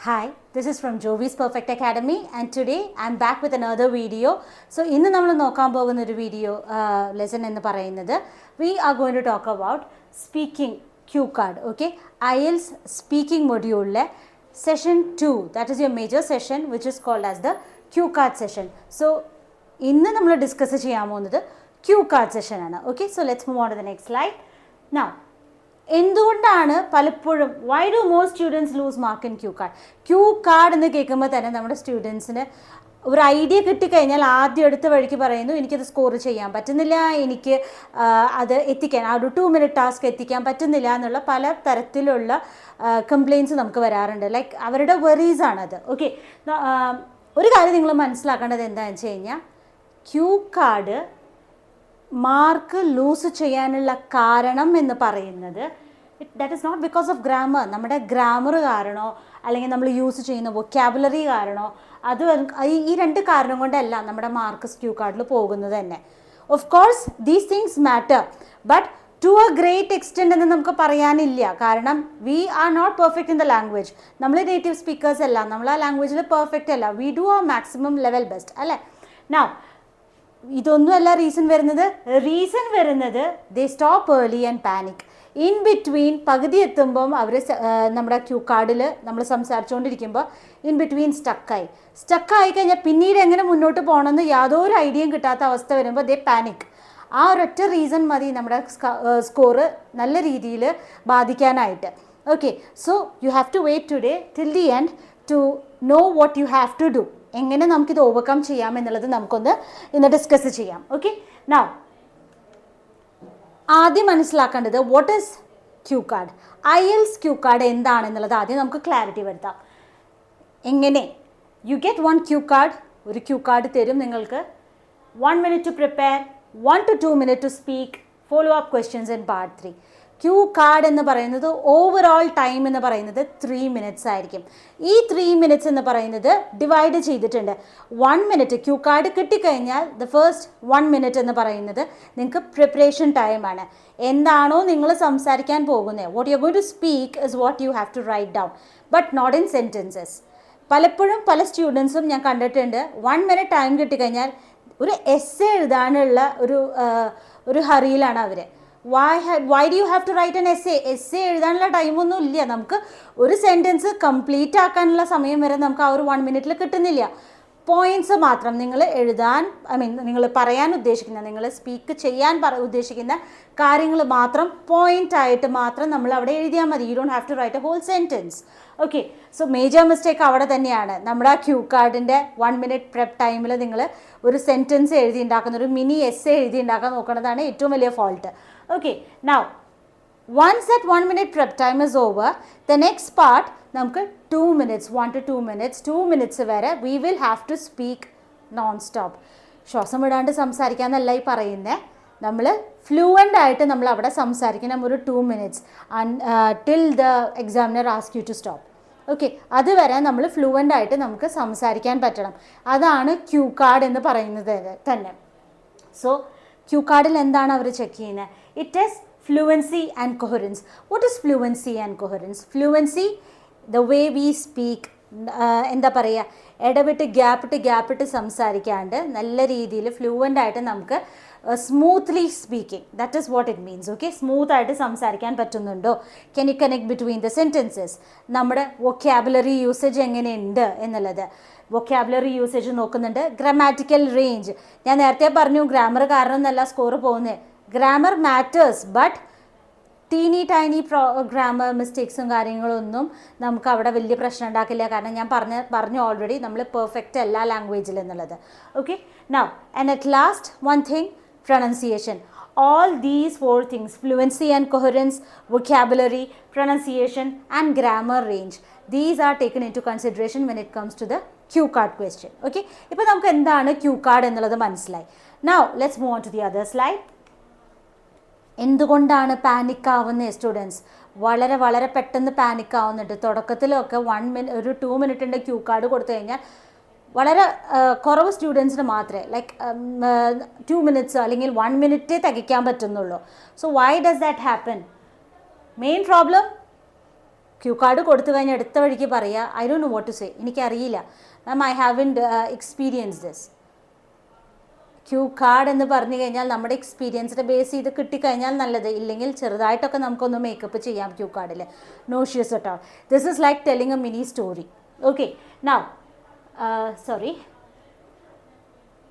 Hi, this is from Jovi's Perfect Academy and today I'm back with another video. So, ഇന്ന് നമ്മൾ നോക്കാൻ പോകുന്ന ഒരു വീഡിയോ ലെസൺ എന്ന് പറയുന്നത് we are going to talk about speaking cue card. Okay, IELTS speaking module session 2, that is your major session which is called as the cue card session. So, ഇന്ന് നമ്മൾ discuss ചെയ്യാൻ പോകുന്നത് cue card session ആണ്. Okay, so let's move on to the next slide. Now, എന്തുകൊണ്ടാണ് പലപ്പോഴും why do more students lose mark in cue card? Cue card എന്ന് കേൾക്കുമ്പോൾ തന്നെ നമ്മുടെ സ്റ്റുഡൻസിന് ഒരു ഐഡിയ കിട്ടിക്കഴിഞ്ഞാൽ ആദ്യം എടുത്ത വഴിക്ക് പറയുന്നു എനിക്കത് സ്കോർ ചെയ്യാൻ പറ്റുന്നില്ല, എനിക്ക് അത് എത്തിക്കാൻ ആ ഒരു 2 minute ടാസ്ക് എത്തിക്കാൻ പറ്റുന്നില്ല എന്നുള്ള പല തരത്തിലുള്ള കംപ്ലയിൻറ്റ്സ് നമുക്ക് വരാറുണ്ട്. ലൈക്ക് അവരുടെ വെറീസ് ആണത്. ഓക്കെ, ഒരു കാര്യം നിങ്ങൾ മനസ്സിലാക്കേണ്ടത് എന്താണെന്ന് വെച്ച് കഴിഞ്ഞാൽ ക്യൂ കാർഡ് മാർക്ക് ലൂസ് ചെയ്യാനുള്ള കാരണം എന്ന് പറയുന്നത് that is not because of grammar. നമ്മുടെ ഗ്രാമർ കാരണമോ അല്ലെങ്കിൽ നമ്മൾ യൂസ് ചെയ്യുന്ന വൊക്കാബുലറി കാരണമോ അത് ഈ രണ്ട് കാരണം കൊണ്ടല്ല നമ്മുടെ മാർക്ക് ക്യൂ കാർഡിൽ പോകുന്നത് തന്നെ. Of course these things matter, but to a great extent എന്ന് നമുക്ക് പറയാനില്ല. കാരണം we are not perfect in the language. നമ്മൾ നേറ്റീവ് സ്പീക്കേഴ്സ് അല്ല, നമ്മൾ ആ ലാംഗ്വേജിൽ പെർഫെക്റ്റ് അല്ല. വി ഡു ആ മാക്സിമം ലെവൽ ബെസ്റ്റ് അല്ലേ. നൗ ഇതൊന്നുമല്ല റീസൺ വരുന്നത് they stop early and panic. In between പകുതി എത്തുമ്പം അവർ നമ്മുടെ ക്യൂ കാർഡിൽ നമ്മൾ സംസാരിച്ചുകൊണ്ടിരിക്കുമ്പോൾ ഇൻ ബിറ്റ്വീൻ സ്റ്റക്കായി കഴിഞ്ഞാൽ പിന്നീട് എങ്ങനെ മുന്നോട്ട് പോകണമെന്ന് യാതൊരു ഐഡിയയും കിട്ടാത്ത അവസ്ഥ വരുമ്പോൾ ദേ പാനിക്. ആ ഒരൊറ്റ റീസൺ മതി നമ്മുടെ സ്കോറ് നല്ല രീതിയിൽ ബാധിക്കാനായിട്ട്. Okay, so you have to wait today till the end to know what you have to do. എങ്ങനെ നമുക്കിത് ഓവർകം ചെയ്യാം എന്നുള്ളത് നമുക്കൊന്ന് ഇന്ന് ഡിസ്കസ് ചെയ്യാം. ഓക്കെ, നൗ ആദ്യം മനസ്സിലാക്കേണ്ടത് what is cue card, IELTS cue card എന്താണെന്നുള്ളത് ആദ്യം നമുക്ക് ക്ലാരിറ്റി വരുത്താം. എങ്ങനെ യു ഗെറ്റ് 1 ക്യൂ കാർഡ്, ഒരു ക്യൂ കാർഡ് തരും നിങ്ങൾക്ക്. 1 minute to prepare, 1 to 2 minutes to speak, follow up questions in part 3. Cue card എന്ന് പറയുന്നത് ഓവറോൾ ടൈം എന്ന് പറയുന്നത് 3 minutes ആയിരിക്കും. ഈ 3 minutes എന്ന് പറയുന്നത് ഡിവൈഡ് ചെയ്തിട്ടുണ്ട്. 1 minute ക്യൂ കാർഡ് കിട്ടിക്കഴിഞ്ഞാൽ ദ ഫസ്റ്റ് 1 minute എന്ന് പറയുന്നത് നിങ്ങൾക്ക് പ്രിപ്പറേഷൻ ടൈമാണ്. എന്താണോ നിങ്ങൾ സംസാരിക്കാൻ പോകുന്നത്, what you going to speak is what you have to write down, but not in sentences. പലപ്പോഴും പല സ്റ്റുഡൻസും ഞാൻ കണ്ടിട്ടുണ്ട് 1 minute ടൈം കിട്ടിക്കഴിഞ്ഞാൽ ഒരു എസ്സേ എഴുതാനുള്ള ഒരു ഹറിയിലാണ് അവർ. why do you have to write an essay? Essay എഴുതാനുള്ള ടൈമൊന്നും ഇല്ല. നമുക്ക് ഒരു സെൻറ്റൻസ് കംപ്ലീറ്റ് ആക്കാനുള്ള സമയം വരെ നമുക്ക് ആ ഒരു 1 minute കിട്ടുന്നില്ല. പോയിൻറ്റ്സ് മാത്രം നിങ്ങൾ എഴുതാൻ, നിങ്ങൾ പറയാൻ ഉദ്ദേശിക്കുന്ന, നിങ്ങൾ സ്പീക്ക് ചെയ്യാൻ ഉദ്ദേശിക്കുന്ന കാര്യങ്ങൾ മാത്രം പോയിൻ്റായിട്ട് മാത്രം നമ്മൾ അവിടെ എഴുതിയാൽ മതി. You don't have to write a whole sentence. Okay, so major mistake അവിടെ തന്നെയാണ്. നമ്മുടെ ആ ക്യൂ കാർഡിൻ്റെ 1 minute പ്രെപ്പ് ടൈമിൽ നിങ്ങൾ ഒരു സെൻറ്റൻസ് എഴുതി ഉണ്ടാക്കുന്ന, ഒരു മിനി എസ്സേ എഴുതി ഉണ്ടാക്കാൻ നോക്കുന്നതാണ് ഏറ്റവും വലിയ fault. Okay, now once that 1 minute prep time is over, the next part നമുക്ക് 2 minutes, 1 to 2 minutes, 2 minutes വരെ we will have to speak non-stop. ശ്വാസം വിടാണ്ട് സംസാരിക്കാന്നല്ല ഈ പറയുന്നത്, നമ്മൾ ഫ്ലുവൻ്റ് ആയിട്ട് നമ്മൾ അവിടെ സംസാരിക്കണം ഒരു 2 minutes till the examiner ask you to stop. Okay, അതുവരെ നമ്മൾ ഫ്ലുവൻ്റ് ആയിട്ട് നമുക്ക് സംസാരിക്കാൻ പറ്റണം. അതാണ് ക്യൂ കാർഡ് എന്ന് പറയുന്നത് തന്നെ. സോ ക്യൂ കാർഡിൽ എന്താണ് അവർ ചെക്ക് ചെയ്യുന്നത്? It is fluency and coherence. What is fluency and coherence? Fluency the way we speak, എന്താ പറയുക, ഇടവിട്ട് ഗ്യാപ്പിട്ട് സംസാരിക്കാണ്ട് നല്ല രീതിയിൽ ഫ്ലുവൻ്റ് ആയിട്ട് നമുക്ക് smoothly speaking, that is what it means. Okay, സ്മൂത്തായിട്ട് സംസാരിക്കാൻ പറ്റുന്നുണ്ടോ? Can you connect between the sentences? നമ്മുടെ വൊക്കാബുലറി യൂസേജ് എങ്ങനെയുണ്ട് എന്നുള്ളത്, വൊക്കാബുലറി യൂസേജ് നോക്കുന്നുണ്ട്. ഗ്രാമാറ്റിക്കൽ റേഞ്ച്, ഞാൻ നേരത്തെ പറഞ്ഞു ഗ്രാമർ കാരണം എന്നല്ല സ്കോർ പോകുന്നത്. Grammar matters, but tiny grammar മിസ്റ്റേക്സും കാര്യങ്ങളൊന്നും നമുക്ക് അവിടെ വലിയ പ്രശ്നം ഉണ്ടാക്കില്ല. കാരണം ഞാൻ പറഞ്ഞു ഓൾറെഡി നമ്മൾ പെർഫെക്റ്റ് അല്ല ലാംഗ്വേജിൽ എന്നുള്ളത്. Okay, now and at last one thing, pronunciation. All these 4 things, fluency and coherence, vocabulary, pronunciation and grammar range, these are taken into consideration when it comes to the cue card question. Okay, ഇപ്പോൾ നമുക്ക് എന്താണ് Q card എന്നുള്ളത് മനസ്സിലായി. Now let's move on to the other slide. എന്തുകൊണ്ടാണ് panic ആവുന്നത് students? വളരെ പെട്ടെന്ന് panic ആവുന്നുണ്ട്. തുടക്കത്തിലൊക്കെ 1 minute ഒരു 2 minute ക്യൂ കാർഡ് കൊടുത്തു കഴിഞ്ഞാൽ വളരെ കുറവ് സ്റ്റുഡൻസിന് മാത്രമേ ലൈക്ക് 2 minutes അല്ലെങ്കിൽ 1 minute തികയ്ക്കാൻ പറ്റുന്നുള്ളൂ. So why does that happen? Main problem cue card കൊടുത്തു കഴിഞ്ഞാൽ അടുത്ത വഴിക്ക് പറയുക I don't know what to say, എനിക്കറിയില്ല ma'am, I haven't experience this. Cue card എന്ന് പറഞ്ഞു കഴിഞ്ഞാൽ നമ്മുടെ എക്സ്പീരിയൻസിനെ ബേസ് ചെയ്ത് കിട്ടിക്കഴിഞ്ഞാൽ നല്ലത്, ഇല്ലെങ്കിൽ ചെറുതായിട്ടൊക്കെ നമുക്കൊന്ന് മേക്കപ്പ് ചെയ്യാം ക്യൂ കാർഡിൽ. No issues at all. This is like telling a mini story. Okay, now sorry,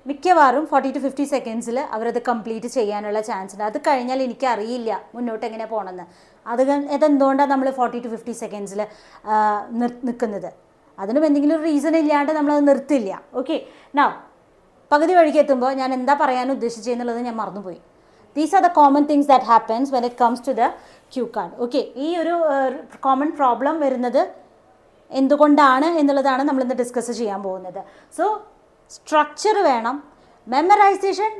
മിക്കവാറും 40 to 50 സെക്കൻഡ്സിൽ അവരത് കംപ്ലീറ്റ് ചെയ്യാനുള്ള ചാൻസ് ഉണ്ട്. അത് കഴിഞ്ഞാൽ എനിക്കറിയില്ല മുന്നോട്ട് എങ്ങനെ പോകണമെന്ന്. അതെന്തുകൊണ്ടാണ് നമ്മൾ 40 to 50 സെക്കൻഡ്സിൽ നിൽക്കുന്നത്? അതിനും എന്തെങ്കിലും റീസൺ ഇല്ലാണ്ട് നമ്മളത് നിർത്തില്ല. ഓക്കെ, നൗ പകുതി വഴിക്ക് എത്തുമ്പോൾ ഞാൻ എന്താ പറയാൻ ഉദ്ദേശിച്ചതെന്നുള്ളത് ഞാൻ മറന്നുപോയി. These are the common things that happens when it comes to the cue card. Okay, ഈ ഒരു കോമൺ പ്രോബ്ലം വരുന്നത് എന്തുകൊണ്ടാണ് എന്നുള്ളതാണ് നമ്മളിന്ന് ഡിസ്കസ് ചെയ്യാൻ പോകുന്നത്. സോ സ്ട്രക്ചർ വേണം. Memorization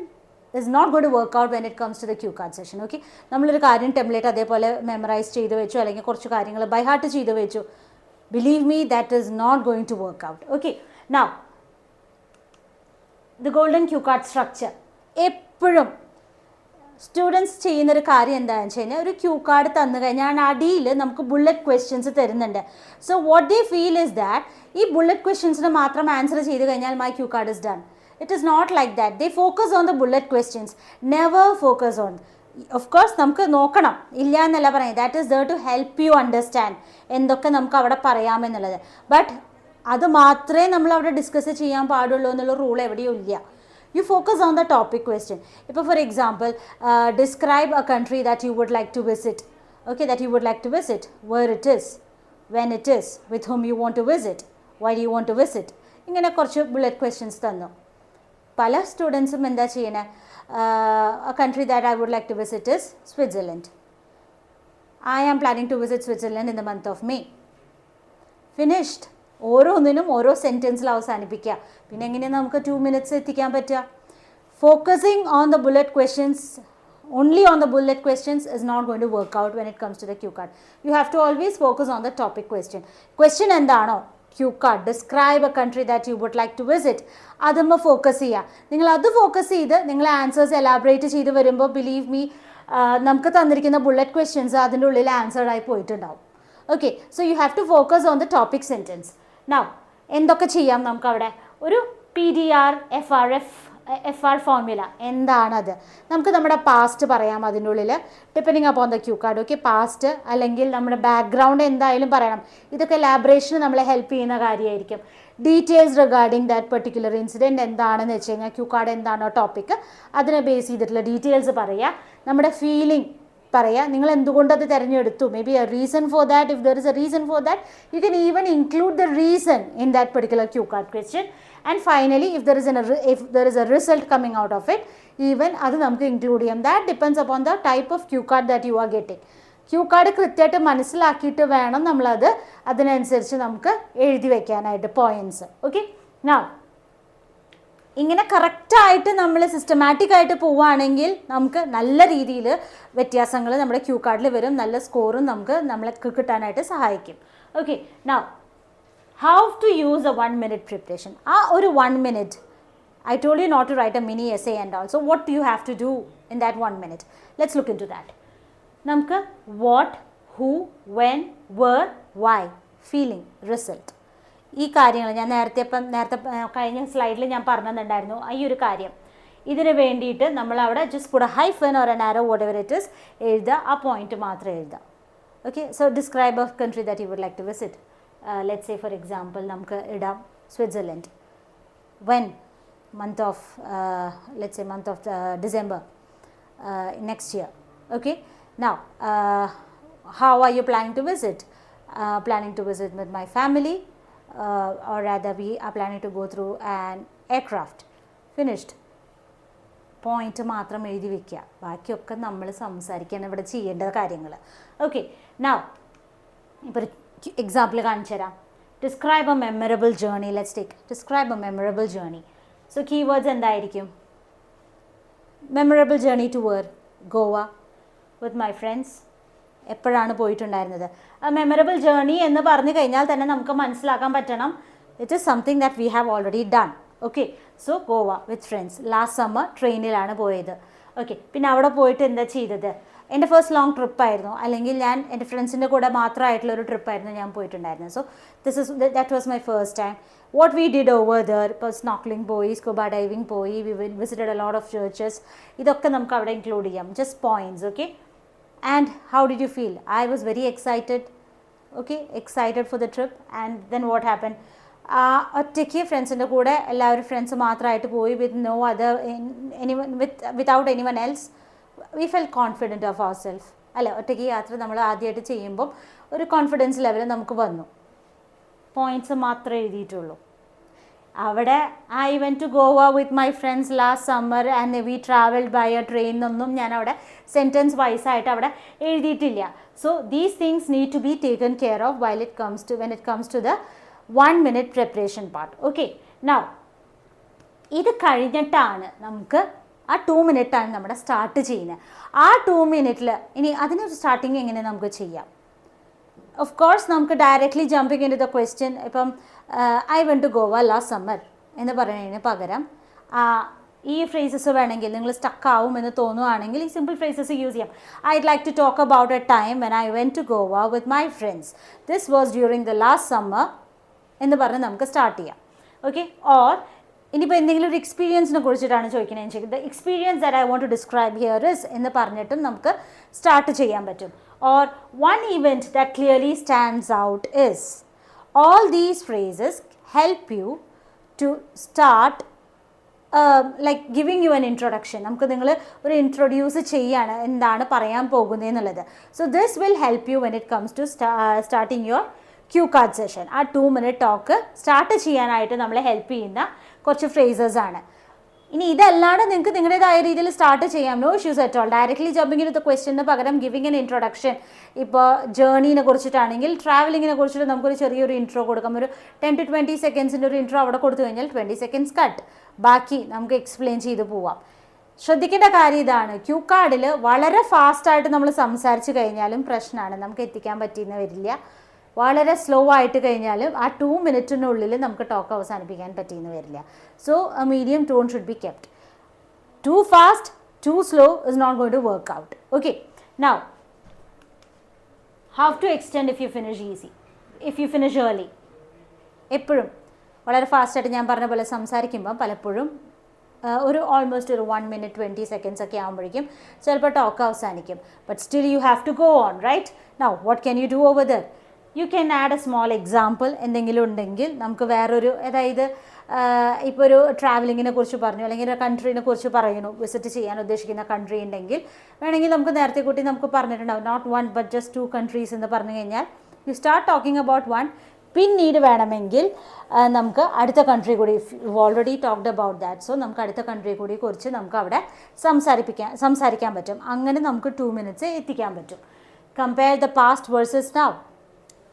is not going to work out when it comes to the cue card session. Okay, നമ്മളൊരു കാര്യം ടെംപ്ലേറ്റ് അതേപോലെ മെമ്മറൈസ് ചെയ്ത് വെച്ചു, അല്ലെങ്കിൽ കുറച്ച് കാര്യങ്ങൾ ബൈ ഹാർട്ട് ചെയ്ത് വെച്ചു. Believe me, that is not going to work out. Okay, now the golden cue card structure. എപ്പോഴും സ്റ്റുഡൻസ് ചെയ്യുന്നൊരു കാര്യം എന്താണെന്ന് വെച്ച് കഴിഞ്ഞാൽ, ഒരു ക്യൂ കാർഡ് തന്നു കഴിഞ്ഞാൽ അടിയിൽ നമുക്ക് ബുള്ളറ്റ് ക്വസ്റ്റ്യൻസ് തരുന്നുണ്ട്. So what they feel is that ഈ ബുള്ളറ്റ് ക്വസ്റ്റ്യൻസിന് മാത്രം ആൻസർ ചെയ്ത് കഴിഞ്ഞാൽ my cue card is done. It is not like that. They focus on the bullet questions, never focus on. Of course നമുക്ക് നോക്കണം, ഇല്ല എന്നല്ല പറയുന്നത്. That is there to help you understand എന്തൊക്കെ നമുക്ക് അവിടെ പറയാമെന്നുള്ളത്. ബട്ട് അത് മാത്രമേ നമ്മൾ അവിടെ ഡിസ്കസ് ചെയ്യാൻ പാടുള്ളൂ എന്നുള്ള റൂൾ എവിടെയും ഇല്ല. You focus on the topic question. If, for example, describe a country that you would like to visit. Okay, that you would like to visit, where it is, when it is, with whom you want to visit, why do you want to visit. ഇങ്ങനെ കുറച്ച് bullet questions തന്നു. പല സ്റ്റുഡൻസും എന്താ ചെയ്യണേ, a country that I would like to visit is Switzerland. I am planning to visit Switzerland in the month of May. Finished. ഓരോന്നിനും ഓരോ സെൻറ്റൻസിൽ അവസാനിപ്പിക്കുക. പിന്നെ എങ്ങനെയാണ് നമുക്ക് 2 minutes എത്തിക്കാൻ പറ്റുക? Focusing on the bullet questions, only on the bullet questions is not going to work out when it comes to the cue card. You have to always focus on the topic question. Question എന്താണോ cue card, describe a country that you would like to visit, അതുമ്പോൾ focus ചെയ്യുക. നിങ്ങൾ അത് focus ചെയ്ത് നിങ്ങൾ answers elaborate ചെയ്ത് വരുമ്പോൾ believe me, നമുക്ക് തന്നിരിക്കുന്ന ബുള്ളറ്റ് ക്വസ്റ്റ്യൻസ് അതിൻ്റെ ഉള്ളിൽ ആൻസേർഡായി പോയിട്ടുണ്ടാവും. Okay, so you have to focus on the topic sentence. Now എന്തൊക്കെ ചെയ്യാം നമുക്കവിടെ? ഒരു PDR FR ഫോർമുല എന്താണത്? നമുക്ക് നമ്മുടെ പാസ്റ്റ് പറയാം അതിൻ്റെ ഉള്ളിൽ, depending upon the cue card. Okay, past അല്ലെങ്കിൽ നമ്മുടെ ബാക്ക്ഗ്രൗണ്ട് എന്തായാലും പറയണം. ഇതൊക്കെ എലാബറേഷന് നമ്മളെ ഹെൽപ്പ് ചെയ്യുന്ന കാര്യമായിരിക്കും. Details regarding that particular incident എന്താണെന്ന് വെച്ച് കഴിഞ്ഞാൽ, ക്യൂ കാർഡ് എന്താണോ ടോപ്പിക്ക് അതിനെ ബേസ് ചെയ്തിട്ടുള്ള ഡീറ്റെയിൽസ് പറയുക. നമ്മുടെ ഫീലിംഗ് പറയുക, നിങ്ങൾ എന്തുകൊണ്ട് അത് തിരഞ്ഞെടുത്തു, may be A reason for that. If there is A reason for that, you can even include the reason in that particular Q card question. And finally if there is A result coming out of it, even അത് നമുക്ക് include ചെയ്യാം. That depends upon the type of Q card that you are getting. Q card കൃത്യമായിട്ട് മനസ്സിലാക്കിയിട്ട് വേണം നമ്മളത് അതിനനുസരിച്ച് നമുക്ക് എഴുതി വയ്ക്കാനായിട്ട് പോയിൻറ്റ്സ്. ഓക്കെ, നൗ ഇങ്ങനെ കറക്റ്റായിട്ട് നമ്മൾ സിസ്റ്റമാറ്റിക് ആയിട്ട് പോവുകയാണെങ്കിൽ നമുക്ക് നല്ല രീതിയിൽ വ്യത്യാസങ്ങൾ നമ്മുടെ ക്യൂ കാർഡിൽ വരും, നല്ല സ്കോറും നമ്മളെ കിട്ടാനായിട്ട് സഹായിക്കും. Okay, now how to use a 1 minute preparation. ആ ഒരു 1 minute, I told you not to write a mini essay and also what do you have to do in that 1 minute. Let's look into that. നമുക്ക് what, who, when, where, why, feeling, result, ഈ കാര്യങ്ങൾ ഞാൻ നേരത്തെ കഴിഞ്ഞ സ്ലൈഡിൽ ഞാൻ പറഞ്ഞിട്ടുണ്ടായിരുന്നു. ഈ ഒരു കാര്യം ഇതിന് വേണ്ടിയിട്ട് നമ്മൾ അവിടെ just put hyphen or an arrow whatever it is എഴുതുക. ആ പോയിന്റ് മാത്രം എഴുതുക. Okay, so describe a country that you would like to visit. Let's say for example നമുക്ക് ഇടാം Switzerland. When, month of let's say month of December next year. Okay, now how are you planning to visit? Planning to visit with my family, or rather we are planning to go through an aircraft. Finished. Point മാത്രം എഴുതി വയ്ക്കുക, ബാക്കിയൊക്കെ നമ്മൾ സംസാരിക്കാൻ ഇവിടെ ചെയ്യേണ്ട കാര്യങ്ങൾ. Okay, now ഇപ്പോൾ ഒരു എക്സാമ്പിൾ കാണിച്ചു തരാം. Describe a memorable journey. Let's take describe a memorable journey. So keywords എന്തായിരിക്കും? Memorable journey to where? Goa with my friends. എപ്പോഴാണ് പോയിട്ടുണ്ടായിരുന്നത്? മെമ്മറബിൾ ജേർണി എന്ന് പറഞ്ഞു കഴിഞ്ഞാൽ തന്നെ നമുക്ക് മനസ്സിലാക്കാൻ പറ്റണം, it is something that we have already done. Okay, so Goa with friends. Last summer ട്രെയിനിലാണ് പോയത്. ഓക്കെ, പിന്നെ അവിടെ പോയിട്ട് എന്താ ചെയ്തത്? എൻ്റെ ഫസ്റ്റ് ലോങ് ട്രിപ്പായിരുന്നു, അല്ലെങ്കിൽ ഞാൻ എൻ്റെ ഫ്രണ്ട്സിൻ്റെ കൂടെ മാത്രമായിട്ടുള്ളൊരു ട്രിപ്പായിരുന്നു ഞാൻ പോയിട്ടുണ്ടായിരുന്നത്. So that was my first time. What we did over there, ഇപ്പോൾ സ്നോക്ലിംഗ് പോയി, സ്കൂബ ഡൈവിംഗ് പോയി, we visited a lot of churches, ഇതൊക്കെ നമുക്ക് അവിടെ ഇൻക്ലൂഡ് ചെയ്യാം. Just points. Okay. And how did you feel? I was very excited. Okay, excited for the trip. And then what happen? ഒറ്റയ്ക്ക് ഫ്രണ്ട്സിൻ്റെ കൂടെ എല്ലാവരും ഫ്രണ്ട്സ് മാത്രമായിട്ട് പോയി, with no other without anyone else. We fell confident of our self അല്ലേ. ഒറ്റയ്ക്ക് യാത്ര നമ്മൾ ആദ്യമായിട്ട് ചെയ്യുമ്പം ഒരു കോൺഫിഡൻസ് ലെവൽ നമുക്ക് വന്നു. പോയിൻറ്റ്സ് മാത്രമേ എഴുതിയിട്ടുള്ളൂ. അവിടെ I went to Goa with my friends last summer and we travelled by a train എന്നൊന്നും ഞാൻ അവിടെ സെൻറ്റൻസ് വൈസായിട്ട് അവിടെ എഴുതിയിട്ടില്ല. So these things need to be taken care of when it comes to the 1 minute preparation part. Okay, now ഇത് കഴിഞ്ഞിട്ടാണ് നമുക്ക് ആ 2 മിനിറ്റാണ് നമ്മുടെ സ്റ്റാർട്ട് ചെയ്യുന്നത്. ആ 2 മിനിറ്റിൽ ഇനി അതിനൊരു സ്റ്റാർട്ടിങ് എങ്ങനെ നമുക്ക് ചെയ്യാം? ഓഫ് കോഴ്സ് നമുക്ക് directly jumping into the question. ഇപ്പം I went to Goa last summer എന്ന് പറയുന്നതിന് പകരം ഈ ഫ്രേസസ് വേണമെങ്കിൽ നിങ്ങൾ സ്റ്റക്ക് ആവും എന്ന് തോന്നുവാണെങ്കിൽ ഈ സിമ്പിൾ ഫ്രേസസ് യൂസ് ചെയ്യാം. I'd like to talk about a time when I went to Goa with my friends. This was during the last summer എന്ന് പറഞ്ഞ് നമുക്ക് സ്റ്റാർട്ട് ചെയ്യാം. ഓക്കെ. ഓർ ഇനിയിപ്പോൾ എന്തെങ്കിലും ഒരു എക്സ്പീരിയൻസിനെ കുറിച്ചിട്ടാണ് ചോദിക്കുന്നത് വെച്ചാൽ the experience that I want to describe here is എന്ന് പറഞ്ഞിട്ടും നമുക്ക് സ്റ്റാർട്ട് ചെയ്യാൻ പറ്റും. Or one event that clearly stands out is. All these phrases help you to start like giving you an introduction. നമുക്ക് നിങ്ങൾ ഒരു ഇൻട്രൊഡ്യൂസ് ചെയ്യാണ് എന്താണ് പറയാൻ പോകുന്നത് എന്നുള്ളത്. So this will help you when it comes to starting your cue card session. ആ 2 minute talk start ചെയ്യാനായിട്ട് നമ്മളെ ഹെൽപ്പ് ചെയ്യുന്ന കുറച്ച് ഫ്രേസസ് ആണ്. ഇനി ഇതല്ലാണ്ട് നിങ്ങൾക്ക് നിങ്ങളുടേതായ രീതിയിൽ സ്റ്റാർട്ട് ചെയ്യാം. No issues at all. Directly jumping in the ക്വസ്റ്റ്യന് പകരം ഗിവിങ് എൻ ഇൻട്രൊഡക്ഷൻ. ഇപ്പോൾ ജേർണീനെ കുറിച്ചിട്ടാണെങ്കിൽ ട്രാവലിങ്ങിനെ കുറിച്ചിട്ട് നമുക്കൊരു ചെറിയൊരു ഇൻട്രോ കൊടുക്കാം. ഒരു 10 to 20 സെക്കൻഡ്സിൻ്റെ ഒരു ഇൻട്രോ അവിടെ കൊടുത്തു കഴിഞ്ഞാൽ 20 സെക്കൻഡ്സ് കട്ട്. ബാക്കി നമുക്ക് എക്സ്പ്ലെയിൻ ചെയ്ത് പോവാം. ശ്രദ്ധിക്കേണ്ട കാര്യം ഇതാണ്, ക്യൂ കാർഡിൽ വളരെ ഫാസ്റ്റായിട്ട് നമ്മൾ സംസാരിച്ച് കഴിഞ്ഞാലും പ്രശ്നമാണ്, നമുക്ക് എത്തിക്കാൻ പറ്റിയെന്ന് വരില്ല. വളരെ സ്ലോ ആയിട്ട് കഴിഞ്ഞാലും ആ 2 മിനിറ്റിനുള്ളിൽ നമുക്ക് ടോക്ക് അവസാനിപ്പിക്കാൻ പറ്റിയെന്ന് വരില്ല. So a medium tone should be kept. Too fast, too slow is not going to work out. Okay. Now how to extend if you finish easy, if you finish early. എപ്പോഴും വളരെ ഫാസ്റ്റായിട്ട് ഞാൻ പറഞ്ഞ പോലെ സംസാരിക്കുമ്പം പലപ്പോഴും ഒരു ഓൾമോസ്റ്റ് ഒരു 1 minute 20 seconds ഒക്കെ ആകുമ്പോഴേക്കും ചിലപ്പോൾ ടോക്ക് അവസാനിക്കും. But still you have to go on, right? Now what can you do over there? You can add a small example. എന്തെങ്കിലും ഉണ്ടെങ്കിൽ നമുക്ക് വേറൊരു, അതായത് ഇപ്പോൾ ഒരു ട്രാവലിങ്ങിനെ കുറിച്ച് പറഞ്ഞു, അല്ലെങ്കിൽ ഒരു കൺട്രീനെ കുറിച്ച് പറയുന്നു, വിസിറ്റ് ചെയ്യാൻ ഉദ്ദേശിക്കുന്ന കൺട്രി ഉണ്ടെങ്കിൽ വേണമെങ്കിൽ നമുക്ക് നേരത്തെ കൂട്ടി നമുക്ക് പറഞ്ഞിട്ടുണ്ടാവും, നോട്ട് 1 but just 2 countries എന്ന് പറഞ്ഞു കഴിഞ്ഞാൽ യു സ്റ്റാർട്ട് ടോക്കിംഗ് അബൌട്ട് 1. പിന്നീട് വേണമെങ്കിൽ നമുക്ക് അടുത്ത കൺട്രി കൂടി, you already talked about that, so നമുക്ക് അടുത്ത കൺട്രി കൂടി കുറിച്ച് നമുക്ക് അവിടെ സംസാരിക്കാൻ പറ്റും. അങ്ങനെ നമുക്ക് 2 minutes എത്തിക്കാൻ പറ്റും. Compare the past versus now.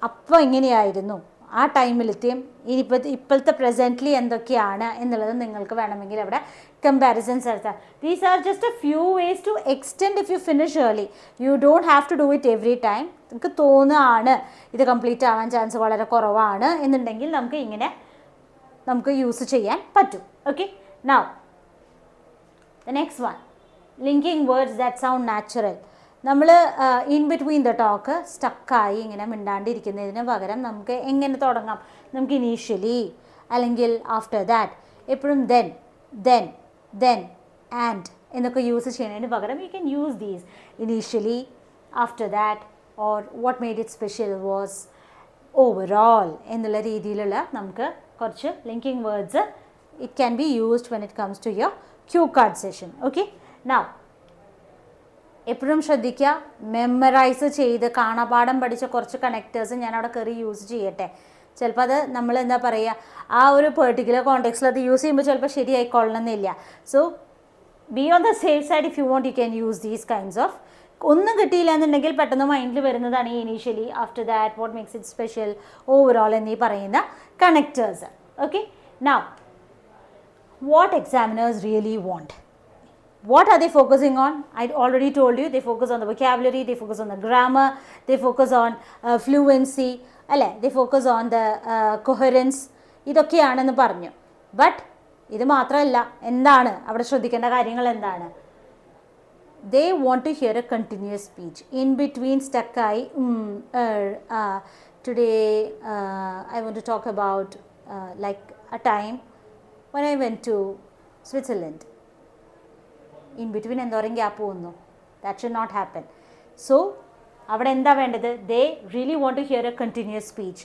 അപ്പോൾ എങ്ങനെയായിരുന്നു ആ ടൈമിലെത്തിയും ഇപ്പോഴത്തെ പ്രസൻ്റ്ലി എന്തൊക്കെയാണ് എന്നുള്ളത് നിങ്ങൾക്ക് വേണമെങ്കിൽ അവിടെ കമ്പാരിസൺസ് നടത്താം. These are just a few ways to extend if you finish early. You don't have to do it every time. നിങ്ങൾക്ക് തോന്നുകയാണ് ഇത് കംപ്ലീറ്റ് ആവാൻ ചാൻസ് വളരെ കുറവാണ് എന്നുണ്ടെങ്കിൽ നമുക്ക് യൂസ് ചെയ്യാൻ പറ്റും. Okay. Now the next one, linking words that sound natural. നമ്മൾ ഇൻ ബിറ്റ്വീൻ ദ ടോക്ക് സ്റ്റക്കായി ഇങ്ങനെ മിണ്ടാണ്ടിരിക്കുന്നതിന് പകരം നമുക്ക് എങ്ങനെ തുടങ്ങാം? നമുക്ക് ഇനീഷ്യലി, അല്ലെങ്കിൽ ആഫ്റ്റർ ദാറ്റ്. എപ്പോഴും ദെൻ ആൻഡ് എന്നൊക്കെ യൂസ് ചെയ്യുന്നതിന് പകരം you can use these initially, after that, or what made it special was, overall എന്നുള്ള രീതിയിലുള്ള നമുക്ക് കുറച്ച് linking words it can be used when it comes to your cue card session. Okay. Now എപ്പോഴും ശ്രദ്ധിക്കുക, memorise ചെയ്ത് കാണാപാഠം പഠിച്ച കുറച്ച് connectors ഞാൻ അവിടെ കയറി യൂസ് ചെയ്യട്ടെ. ചിലപ്പോൾ അത് നമ്മൾ എന്താ പറയുക, ആ ഒരു പെർട്ടിക്കുലർ കോണ്ടെക്സ്റ്റിൽ അത് യൂസ് ചെയ്യുമ്പോൾ ചിലപ്പോൾ ശരിയായിക്കൊള്ളണമെന്നില്ല. So be on the safe side. If you want you can use these kinds of. ഒന്നും കിട്ടിയില്ല എന്നുണ്ടെങ്കിൽ പെട്ടെന്ന് മൈൻഡിൽ വരുന്നതാണ് ഈ initially, after that, what makes it special, overall എന്നീ പറയുന്ന connectors. Okay. Now what examiners really want. What are they focusing on? I already told you, they focus on the vocabulary, they focus on the grammar, they focus on fluency, അല്ലേ, they focus on the coherence. ഇതൊക്കെയാണെന്ന് പറഞ്ഞു. But ഇത് മാത്രമല്ല, എന്താണ് അവിടെ ശ്രദ്ധിക്കേണ്ട കാര്യങ്ങൾ എന്താണ്? they want to hear a continuous speech. In between stuck ആയി today I want to talk about like a time when I went to Switzerland. In between എന്തോരം ഗ്യാപ്പ് വന്നു. That should not happen. So അവിടെ എന്താ വേണ്ടത്? They really want to hear a continuous speech.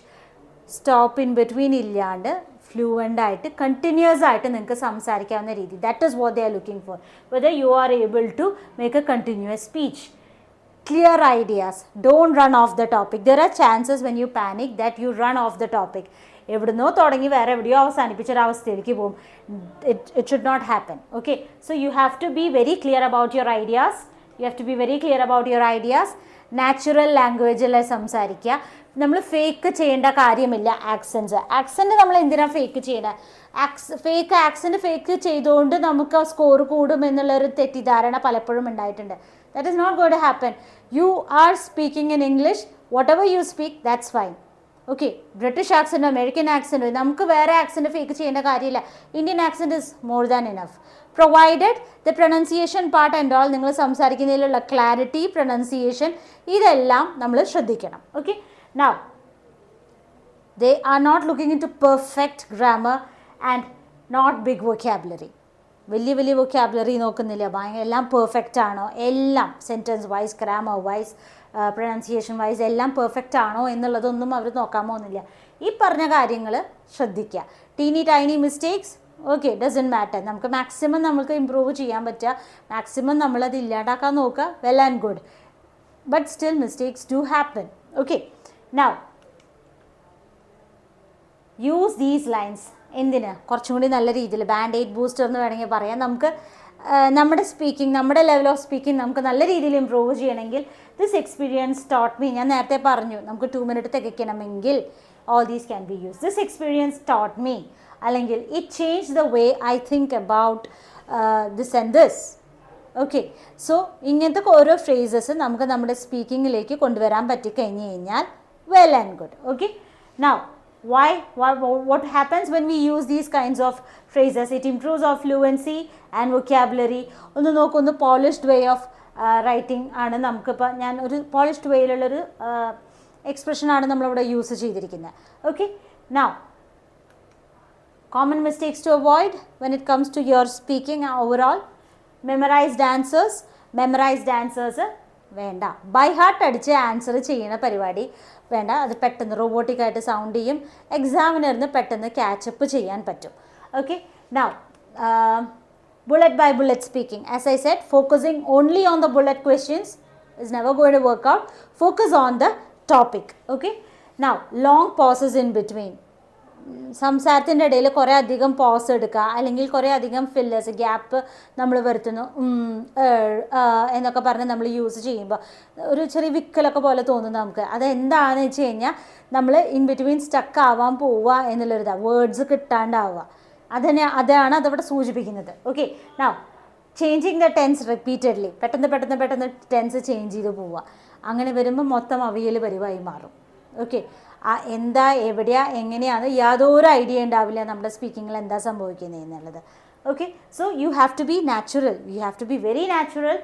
Stop in between ഇല്ലാണ്ട് fluent ആയിട്ട് continuous ആയിട്ട് നിങ്ങൾക്ക് സംസാരിക്കാവുന്ന രീതി. That is what they are looking for. Whether you are able to make a continuous speech. Clear ideas. Don't run off the topic. There are chances when you panic that you run off the topic. എവിടുന്നോ തുടങ്ങി വേറെ എവിടെയോ അവസാനിപ്പിച്ചൊരവസ്ഥയിലേക്ക് പോകും. It should not happen. Okay. So you have to be very clear about your ideas. You have to be very clear about your ideas. Natural ലാംഗ്വേജിൽ സംസാരിക്കുക. നമ്മൾ fake ചെയ്യേണ്ട കാര്യമില്ല. ആക്സെൻറ്റ് നമ്മൾ എന്തിനാണ് ഫേക്ക് ചെയ്യണത്? ഫേക്ക് ചെയ്തുകൊണ്ട് നമുക്ക് സ്കോർ കൂടും എന്നുള്ളൊരു തെറ്റിദ്ധാരണ പലപ്പോഴും ഉണ്ടായിട്ടുണ്ട്. That is not going to happen. You are speaking in English. Whatever you speak, that's fine. Okay, British ആക്സെൻറ്റോ അമേരിക്കൻ ആക്സെൻറ്റോ നമുക്ക് വേറെ ആക്സെൻറ്റ് ഫേക്ക് ചെയ്യേണ്ട കാര്യമില്ല. Indian accent is more than enough. Provided the pronunciation part and all, നിങ്ങൾ സംസാരിക്കുന്നതിലുള്ള clarity, pronunciation, ഇതെല്ലാം നമ്മൾ ശ്രദ്ധിക്കണം. Okay, now they are not looking into perfect grammar and not big vocabulary. വലിയ വൊക്കാബുലറി നോക്കുന്നില്ല, എല്ലാം പെർഫെക്റ്റ് ആണോ, എല്ലാം sentence wise, grammar wise, pronunciation wise എല്ലാം പെർഫെക്റ്റ് ആണോ എന്നുള്ളതൊന്നും അവർ നോക്കാൻ പോകുന്നില്ല. ഈ പറഞ്ഞ കാര്യങ്ങൾ ശ്രദ്ധിക്കുക. Tiny mistakes, okay, doesn't matter. നമുക്ക് മാക്സിമം നമുക്ക് ഇമ്പ്രൂവ് ചെയ്യാൻ പറ്റുക, മാക്സിമം നമ്മളത് ഇല്ലാണ്ടാക്കാൻ നോക്കുക, well and good. But still mistakes do happen. Okay, now use these lines. എന്തിന്? കുറച്ചും കൂടി നല്ല രീതിയിൽ ബാൻഡ്-എയ്ഡ് ബൂസ്റ്റർ എന്ന് വേണമെങ്കിൽ പറയാം. നമുക്ക് നമ്മുടെ സ്പീക്കിംഗ്, നമ്മുടെ ലെവൽ ഓഫ് സ്പീക്കിംഗ് നമുക്ക് നല്ല രീതിയിൽ ഇമ്പ്രൂവ് ചെയ്യണമെങ്കിൽ ദിസ് എക്സ്പീരിയൻസ് ടോട്ട് മീ. ഞാൻ നേരത്തെ പറഞ്ഞു നമുക്ക് 2 minute തികയ്ക്കണമെങ്കിൽ all these can be used. This experience taught me, അല്ലെങ്കിൽ it changed the way I think about this and this. Okay, so ഇങ്ങനത്തെ ഓരോ ഫ്രേസസ് നമുക്ക് നമ്മുടെ സ്പീക്കിങ്ങിലേക്ക് കൊണ്ടുവരാൻ പറ്റിക്കഴിഞ്ഞ് കഴിഞ്ഞാൽ well and good. Okay, now what happens when we use these kinds of phrases? It improves our fluency and vocabulary. ഒന്ന് നോക്കൊന്ന് polished way of writing ആണ് നമുക്കിപ്പോൾ, ഞാൻ ഒരു പോളിഷ്ഡ് വേയിലുള്ളൊരു എക്സ്പ്രഷനാണ് നമ്മളിവിടെ യൂസ് ചെയ്തിരിക്കുന്നത്. Okay, now common mistakes to avoid when it comes to your speaking overall. Memorized answers വേണ്ട. By heart അടിച്ച് answer ചെയ്യുന്ന പരിപാടി വേണ്ട. അത് പെട്ടെന്ന് റോബോട്ടിക്കായിട്ട് സൗണ്ട് ചെയ്യും, എക്സാമിനറിന് പെട്ടെന്ന് ക്യാച്ചപ്പ് ചെയ്യാൻ പറ്റും. Okay, now bullet by bullet speaking. As I said, focusing only on the bullet questions is never going to work out. Focus on the topic. Okay, now long pauses in between. സംസാരത്തിൻ്റെ ഇടയിൽ കുറേ അധികം pose എടുക്കുക, അല്ലെങ്കിൽ കുറേ അധികം fillers, gap നമ്മൾ വരുത്തുന്നു. എന്നൊക്കെ പറഞ്ഞ് നമ്മൾ യൂസ് ചെയ്യുമ്പോൾ ഒരു ചെറിയ വിക്കലൊക്കെ പോലെ തോന്നുന്നു നമുക്ക്. അതെന്താണെന്ന് വെച്ച് കഴിഞ്ഞാൽ നമ്മൾ ഇൻ ബിറ്റ്വീൻ സ്റ്റക്ക് ആവാൻ പോവുക എന്നുള്ളൊരിതാണ്, വേർഡ്സ് കിട്ടാണ്ടാവുക. അതാണ് അതവിടെ സൂചിപ്പിക്കുന്നത്. Okay, now changing the tense repeatedly. പെട്ടെന്ന് ടെൻസ് ചേഞ്ച് ചെയ്ത് പോവുക. അങ്ങനെ വരുമ്പോൾ മൊത്തം അവിയൽ പരിവായി മാറും. ഓക്കെ, എന്താ, എവിടെയാ, എങ്ങനെയാണ് യാതൊരു ഐഡിയ ഉണ്ടാവില്ല നമ്മുടെ സ്പീക്കിങ്ങിൽ എന്താ സംഭവിക്കുന്നത് എന്നുള്ളത്. Okay, so you have to be natural. You have to be very natural.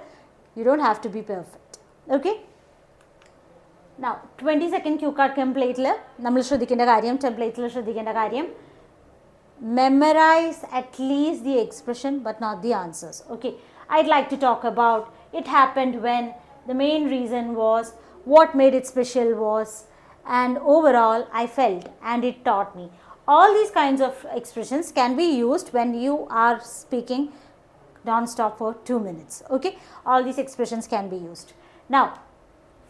You don't have to be perfect. Okay, now 20 second cue card ടെംപ്ലേറ്റിൽ നമ്മൾ ശ്രദ്ധിക്കേണ്ട കാര്യം, memorize at least the expression but not the answers. Okay, I'd like to talk about it happened when, the main reason was, what made it special was, and overall I felt, and it taught me. All these kinds of expressions can be used when you are speaking non-stop for 2 minutes. Okay, all these expressions can be used. Now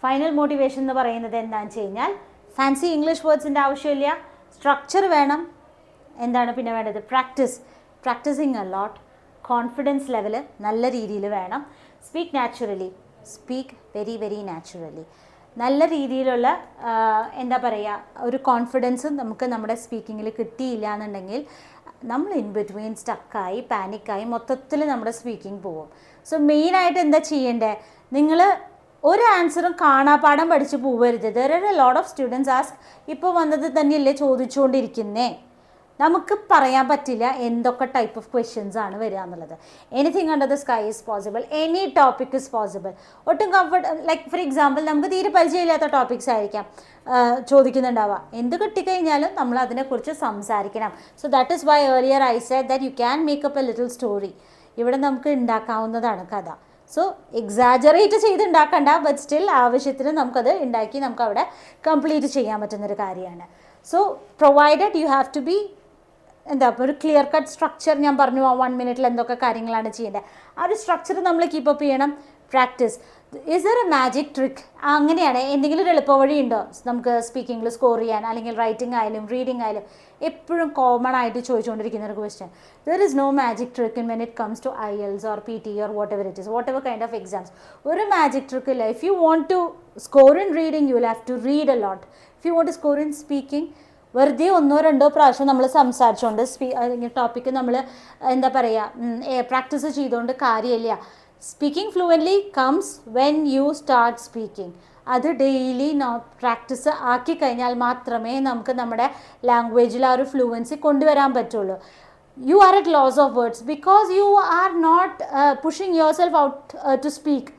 final motivation എന്ന് പറയുന്നത് എന്താണെന്ന് വെച്ച് കഴിഞ്ഞാൽ, fancy English വേർഡ്സിൻ്റെ ആവശ്യമില്ല, structure വേണം. എന്താണ് പിന്നെ വേണ്ടത്? Practising a lot. Confidence level നല്ല രീതിയിൽ വേണം. Speak naturally. Speak very naturally. നല്ല രീതിയിലുള്ള എന്താ പറയുക, ഒരു കോൺഫിഡൻസ് നമുക്ക് നമ്മുടെ സ്പീക്കിങ്ങിൽ കിട്ടിയില്ല എന്നുണ്ടെങ്കിൽ നമ്മൾ ഇൻ ബിറ്റ്വീൻ സ്റ്റക്കായി, പാനിക്കായി, മൊത്തത്തിൽ നമ്മുടെ സ്പീക്കിംഗ് പോകും. സോ മെയിനായിട്ട് എന്താ ചെയ്യേണ്ടത്? നിങ്ങൾ ഒരു ആൻസറും കാണാപ്പാഠം പഠിച്ച് പോവരുത്. There are A lot of students ask, ഇപ്പോൾ വന്നത് തന്നെയല്ലേ ചോദിച്ചുകൊണ്ടിരിക്കുന്നേ, നമുക്ക് പറയാൻ പറ്റില്ല എന്തൊക്കെ ടൈപ്പ് ഓഫ് ക്വസ്റ്റ്യൻസ് ആണ് വരിക എന്നുള്ളത്. Anything under the sky is possible, any topic is possible. ഒട്ടും കംഫർട്ട്, ലൈക്ക് ഫോർ എക്സാമ്പിൾ നമുക്ക് തീരെ പരിചയമില്ലാത്ത ടോപ്പിക്സ് ആയിരിക്കാം ചോദിക്കുന്നുണ്ടാവുക. എന്ത് കിട്ടിക്കഴിഞ്ഞാലും നമ്മൾ അതിനെക്കുറിച്ച് സംസാരിക്കണം. So that is why earlier I said that you can make up a little story. ഇവിടെ നമുക്ക് ഉണ്ടാക്കാവുന്നതാണ് കഥ. സോ എക്സാജറേറ്റ് ചെയ്ത് ഉണ്ടാക്കണ്ട, ബട്ട് സ്റ്റിൽ ആവശ്യത്തിന് നമുക്കത് ഉണ്ടാക്കി നമുക്ക് അവിടെ കംപ്ലീറ്റ് ചെയ്യാൻ പറ്റുന്നൊരു കാര്യമാണ്. So provided you have to be എന്താ ഒരു ക്ലിയർ കട്ട് സ്ട്രക്ചർ. ഞാൻ പറഞ്ഞു 1 മിനിറ്റിൽ എന്തൊക്കെ കാര്യങ്ങളാണ് ചെയ്യേണ്ടത്, ആ ഒരു സ്ട്രക്ചർ നമ്മൾ കീപ്പപ്പ് ചെയ്യണം. Practice. Is there A magic trick? അങ്ങനെയാണ്. എന്തെങ്കിലും ഒരു എളുപ്പവഴി ഉണ്ടോ നമുക്ക് സ്പീക്കിങ്ങിൽ സ്കോർ ചെയ്യാൻ, അല്ലെങ്കിൽ റൈറ്റിംഗ് ആയാലും റീഡിംഗ് ആയാലും എപ്പോഴും കോമൺ ആയിട്ട് ചോദിച്ചുകൊണ്ടിരിക്കുന്ന ഒരു question. There is no magic trick in when it comes to IELTS or PT or whatever it is, whatever kind of exams. ഒരു മാജിക് ട്രിക്ക് ഇല്ല. If you want to score in reading you will have to read a lot. If you want to score in speaking വെറുതെ 1-2 പ്രാവശ്യം നമ്മൾ സംസാരിച്ചുകൊണ്ട് topic നമ്മൾ എന്താ പറയുക practice ചെയ്തുകൊണ്ട് കാര്യമില്ല. Speaking fluently comes when you start speaking. അത് ഡെയിലി പ്രാക്ടീസ് ആക്കി കഴിഞ്ഞാൽ മാത്രമേ നമുക്ക് നമ്മുടെ ലാംഗ്വേജിൽ ആ ഒരു ഫ്ലുവൻസി കൊണ്ടുവരാൻ പറ്റുള്ളൂ. You are at loss of words because you are not pushing yourself out to speak.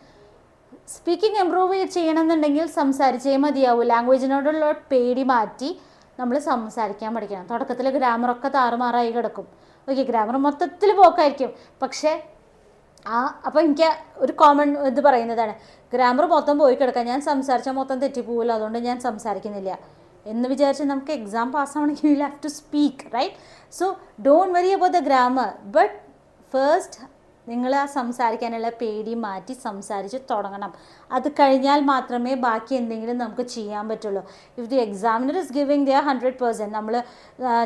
Speaking improve ചെയ്യണമെന്നുണ്ടെങ്കിൽ സംസാരിച്ചേ മതിയാവൂ. ലാംഗ്വേജിനോടുള്ള പേടി മാറ്റി നമ്മൾ സംസാരിക്കാൻ പഠിക്കണം. തുടക്കത്തിൽ ഗ്രാമറൊക്കെ താറുമാറായി കിടക്കും. ഓക്കെ, ഗ്രാമർ മൊത്തത്തിൽ പോക്കായിരിക്കും. പക്ഷേ അപ്പോൾ എനിക്ക് ഒരു കോമൺ ഇത് പറയുന്നതാണ്, ഗ്രാമർ മൊത്തം പോയി കിടക്കാം, ഞാൻ സംസാരിച്ചാൽ മൊത്തം തെറ്റിപ്പോവില്ല, അതുകൊണ്ട് ഞാൻ സംസാരിക്കുന്നില്ല എന്ന് വിചാരിച്ച് നമുക്ക് എക്സാം പാസ്സാവണമെങ്കിൽ you have to speak, right? So don't worry about the grammar, but first നിങ്ങൾ ആ സംസാരിക്കാനുള്ള പേടി മാറ്റി സംസാരിച്ച് തുടങ്ങണം. അത് കഴിഞ്ഞാൽ മാത്രമേ ബാക്കി എന്തെങ്കിലും നമുക്ക് ചെയ്യാൻ പറ്റുള്ളൂ. If the examiner is giving their 100%,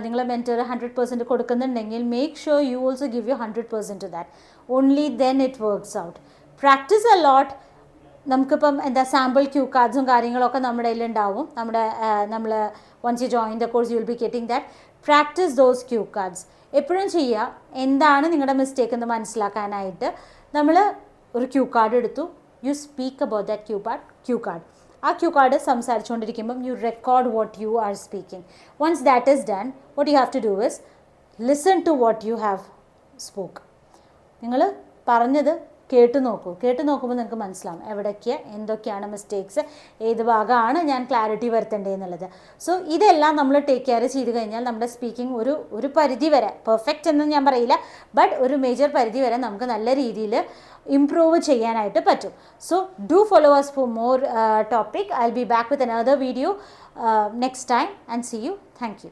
നിങ്ങളെ മെൻറ്റർ 100% കൊടുക്കുന്നുണ്ടെങ്കിൽ make sure you also give you 100% to that. Only then it works out. Practice a lot. നമുക്കിപ്പം സാമ്പിൾ ക്യൂ കാർഡ്സും കാര്യങ്ങളൊക്കെ നമ്മുടെ കയ്യിലുണ്ടാവും. നമ്മൾ once you join the course you will be getting that. Practice those cue cards. എപ്പോഴും ചെയ്യുക. എന്താണ് നിങ്ങളുടെ മിസ്റ്റേക്ക് എന്ന് മനസ്സിലാക്കാനായിട്ട് നമ്മൾ ഒരു ക്യൂ കാർഡ് എടുത്തു. You speak about that Q card. ആ ക്യൂ കാർഡ് സംസാരിച്ചുകൊണ്ടിരിക്കുമ്പം you record what you are speaking. Once that is done, what you have to do is listen to what you have spoke. നിങ്ങൾ പറഞ്ഞത് കേട്ട് നോക്കുമ്പോൾ നിങ്ങൾക്ക് മനസ്സിലാവും എന്തൊക്കെയാണ് മിസ്റ്റേക്സ്, ഏത് ഭാഗമാണ് ഞാൻ ക്ലാരിറ്റി വരുത്തേണ്ടതെന്നുള്ളത്. സോ ഇതെല്ലാം നമ്മൾ ടേക്ക് കെയർ ചെയ്ത് കഴിഞ്ഞാൽ നമ്മുടെ സ്പീക്കിംഗ് ഒരു പരിധി വരെ, പെർഫെക്റ്റ് എന്ന് ഞാൻ പറയില്ല, ബട്ട് ഒരു മേജർ പരിധി വരെ നമുക്ക് നല്ല രീതിയിൽ ഇംപ്രൂവ് ചെയ്യാനായിട്ട് പറ്റും. So do follow us for more topic. I'll be back with another video next time and see you. Thank you.